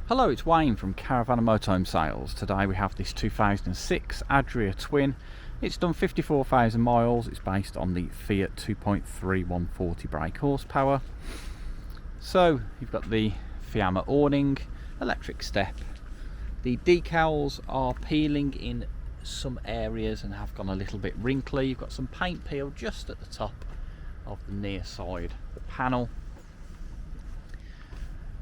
Hello, it's Wayne from Caravan and Motorhome Sales. Today we have this 2006 Adria Twin. It's done 54,000 miles. It's based on the Fiat 2.3 140 brake horsepower. So you've got the Fiamma awning, electric step. The decals are peeling in some areas and have gone a little bit wrinkly. You've got some paint peel just at the top of the near side of the panel.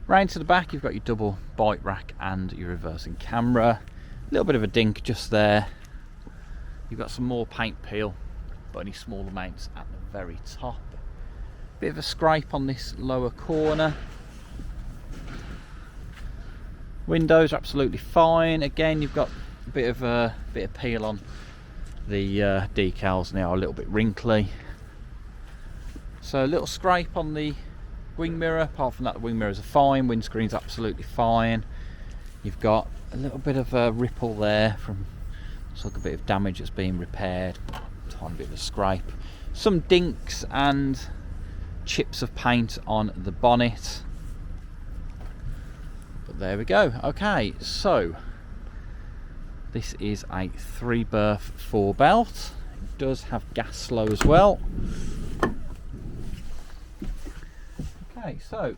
Round to the back, you've got your double bike rack and your reversing camera. A little bit of a dink just there. You've got some more paint peel, but only small amounts at the very top. Bit of a scrape on this lower corner. Windows are absolutely fine. Again, you've got a bit of peel on the decals now, a little bit wrinkly. So a little scrape on the wing mirror. Apart from that, the wing mirrors are fine. Windscreen's absolutely fine. You've got a little bit of a ripple there from, looks like a bit of damage that's being repaired. Tiny bit of a scrape. Some dinks and chips of paint on the bonnet. But there we go. Okay, so this is a 3-berth 4-belt. It does have gas slow as well. Okay, so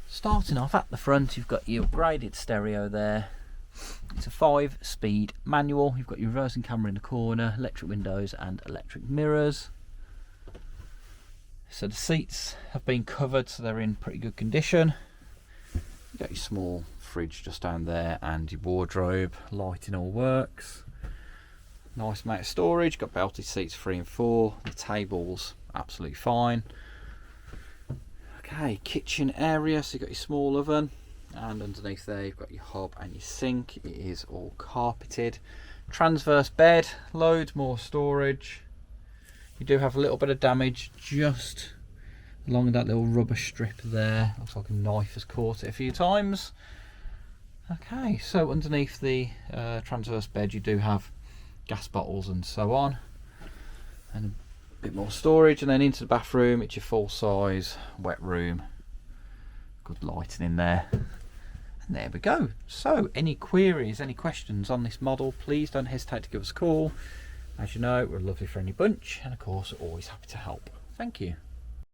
starting off at the front, you've got your upgraded stereo there. It's a 5-speed manual. You've got your reversing camera in the corner, electric windows and electric mirrors. So the seats have been covered, so they're in pretty good condition. You've got your small fridge just down there and your wardrobe. Lighting all works. Nice amount of storage. Got belted seats 3 and 4. The table's absolutely fine. Okay, kitchen area, so you've got your small oven, and underneath there you've got your hob and your sink. It is all carpeted. Transverse bed, loads more storage. You do have a little bit of damage just along that little rubber strip there. Looks like a knife has caught it a few times. Okay, so underneath the transverse bed you do have gas bottles and so on, and bit more storage. And then into the bathroom, it's your full-size wet room. Good lighting in there. And there we go. So any queries, any questions on this model, please don't hesitate to give us a call. As you know, we're a lovely friendly bunch, and of course we're always happy to help. Thank you.